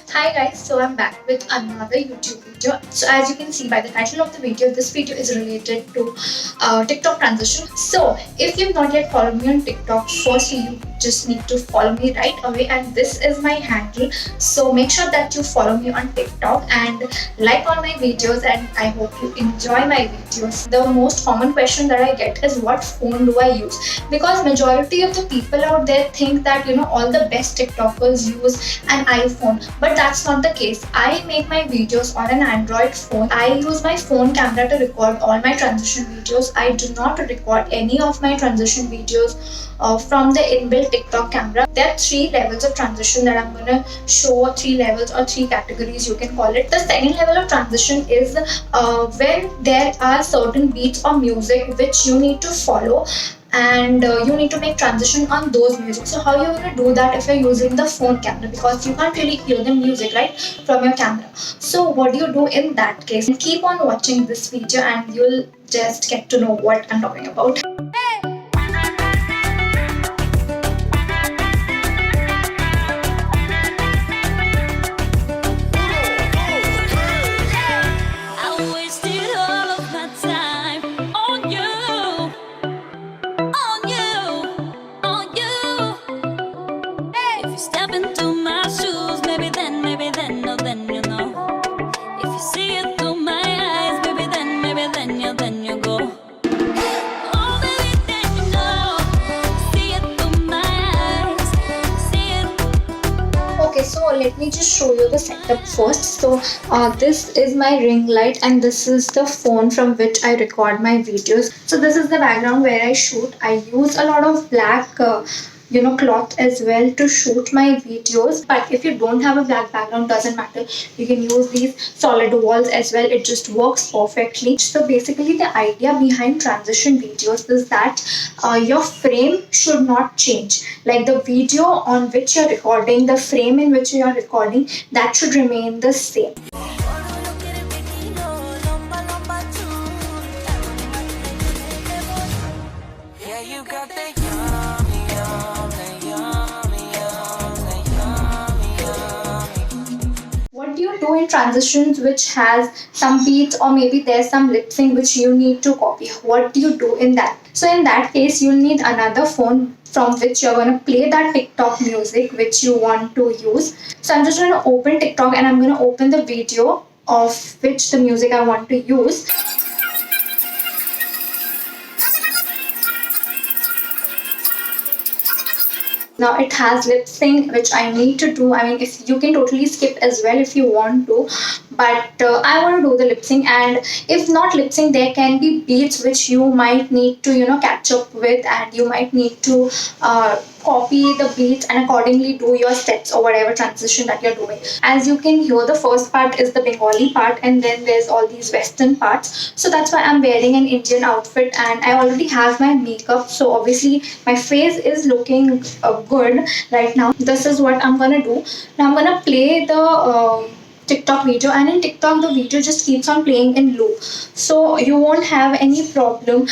Hi guys, so I'm back with another YouTube video. So as you can see by the title of the video, this video is related to TikTok transition. So if you've not yet followed me on TikTok, firstly you just need to follow me right away, and this is my handle. So make sure that you follow me on TikTok and like all my videos, and I hope you enjoy my videos. The most common question that I get is what phone do I use? Because majority of the people out there think that all the best TikTokers use an iPhone, but that's not the case. I make my videos on an Android phone. I use my phone camera to record all my transition videos. I do not record any of my transition videos from the inbuilt TikTok camera. There are three levels of transition that I'm gonna show, three levels or three categories you can call it. The second level of transition is when there are certain beats or music which you need to follow, and you need to make transition on those music. So how you're going to do that if you're using the phone camera, because you can't really hear the music right from your camera. So what do you do in that case? Keep on watching this video and you'll just get to know what I'm talking about. I wasted all of my time on you, on you. If you step into my shoes, maybe then, no, then you know. If you see it through my eyes, maybe then you go. Oh, baby, then you know. See it through my eyes, see it. Okay, so let me just show you the setup first. So this is my ring light and this is the phone from which I record my videos. So this is the background where I shoot. I use a lot of black cloth as well to shoot my videos, but if you don't have a black background, doesn't matter, you can use these solid walls as well. It just works perfectly. So basically the idea behind transition videos is that your frame should not change. Like the video on which you're recording, the frame in which you're recording, that should remain the same. Yeah, you got that yummy, yum, that yummy, yum, that yummy, yummy. What do you do in transitions which has some beats, or maybe there's some lip sync which you need to copy? What do you do in that? So in that case, you'll need another phone from which you're going to play that TikTok music which you want to use. So I'm just going to open TikTok and I'm going to open the video of which the music I want to use. Now it has lip sync which I need to do. I mean, if you can totally skip as well if you want to, but I want to do the lip sync. And if not lip sync, there can be beats which you might need to catch up with, and you might need to copy the beats and accordingly do your steps or whatever transition that you're doing. As you can hear, the first part is the Bengali part and then there's all these western parts. So that's why I'm wearing an Indian outfit and I already have my makeup, so obviously my face is looking good right now. This is what I'm gonna do. Now I'm gonna play the TikTok video, and in TikTok the video just keeps on playing in loop, so you won't have any problem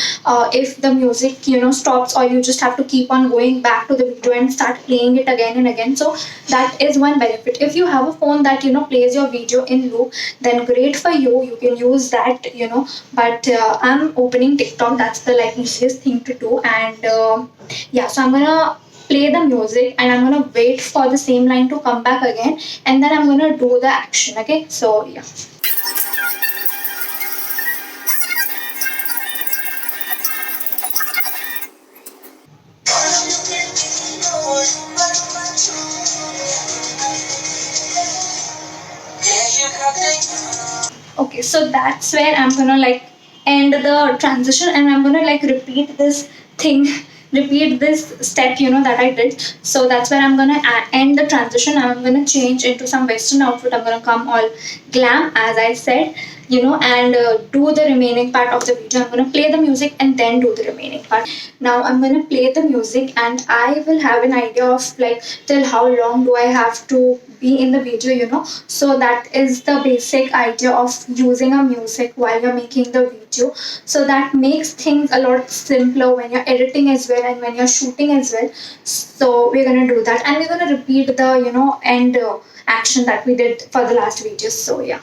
if the music stops, or you just have to keep on going back to the video and start playing it again and again. So that is one benefit. If you have a phone that plays your video in loop, then great for you, you can use that, but I'm opening TikTok, that's the easiest thing to do. And yeah, so I'm gonna play the music and I'm gonna wait for the same line to come back again, and then I'm gonna do the action. Okay, so yeah. Okay, so that's where I'm gonna end the transition, and I'm gonna repeat this thing, repeat this step that I did. So that's where I'm gonna end the transition. I'm gonna change into some western outfit. I'm gonna come all glam as I said, and do the remaining part of the video. I'm gonna play the music and then do the remaining part. Now I'm gonna play the music and I will have an idea of till how long do I have to be in the video, so that is the basic idea of using a music while you're making the video. So that makes things a lot simpler when you're editing as well and when you're shooting as well. So we're gonna do that, and we're gonna repeat the end action that we did for the last videos. So yeah.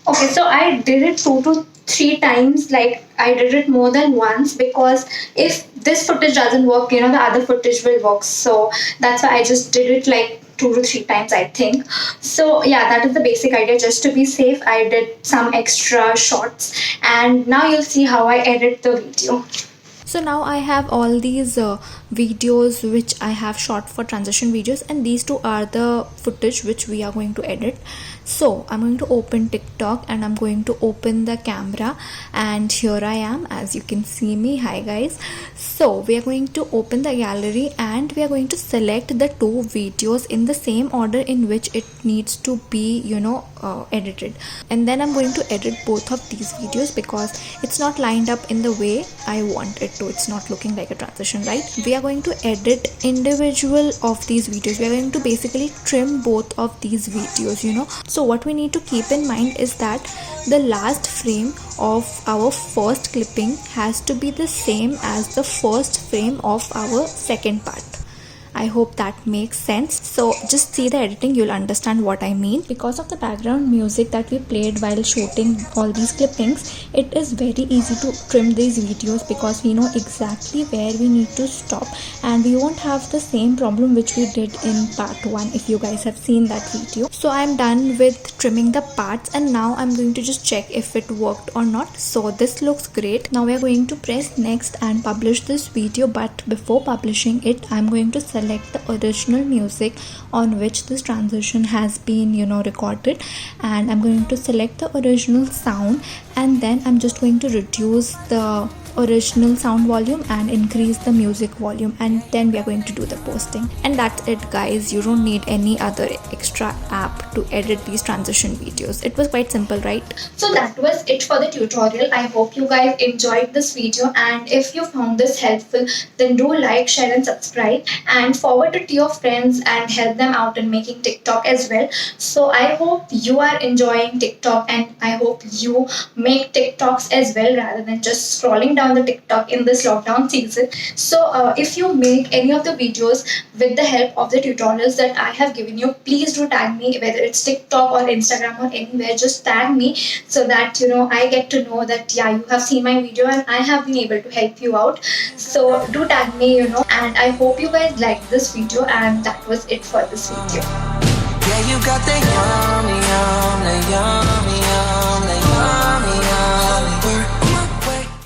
Okay, so I did it 2 to 3 times. Like, I did it more than once, because if this footage doesn't work, the other footage will work. So that's why I just did it like 2 to 3 times, I think. So yeah, that is the basic idea. Just to be safe, I did some extra shots, and now you'll see how I edit the video. So now I have all these videos which I have shot for transition videos, and these two are the footage which we are going to edit. So I'm going to open TikTok and I'm going to open the camera, and here I am, as you can see me. Hi guys. So we are going to open the gallery and we are going to select the 2 videos in the same order in which it needs to be edited, and then I'm going to edit both of these videos because it's not lined up in the way I want it to. It's not looking like a transition, right? We are going to edit individual of these videos. We are going to basically trim both of these videos, So what we need to keep in mind is that the last frame of our first clipping has to be the same as the first frame of our second part. I hope that makes sense. So just see the editing, you'll understand what I mean. Because of the background music that we played while shooting all these clippings, it is very easy to trim these videos because we know exactly where we need to stop, and we won't have the same problem which we did in part 1 if you guys have seen that video. So I'm done with trimming the parts, and now I'm going to just check if it worked or not. So this looks great. Now we're going to press next and publish this video, but before publishing it, I'm going to select the original music on which this transition has been recorded, and I'm going to select the original sound, and then I'm just going to reduce the original sound volume and increase the music volume, and then we are going to do the posting. And that's it guys. You don't need any other extra app to edit these transition videos. It was quite simple, right? So that was it for the tutorial. I hope you guys enjoyed this video, and if you found this helpful, then do like, share and subscribe, and forward it to your friends and help them out in making TikTok as well. So I hope you are enjoying TikTok, and I hope you make TikToks as well rather than just scrolling down the TikTok in this lockdown season. So if you make any of the videos with the help of the tutorials that I have given you, please do tag me, whether it's TikTok or Instagram or anywhere. Just tag me so that I get to know that you have seen my video and I have been able to help you out. So do tag me, and I hope you guys liked this video, and that was it for this video. Yeah, you got the yum, yum, the yum.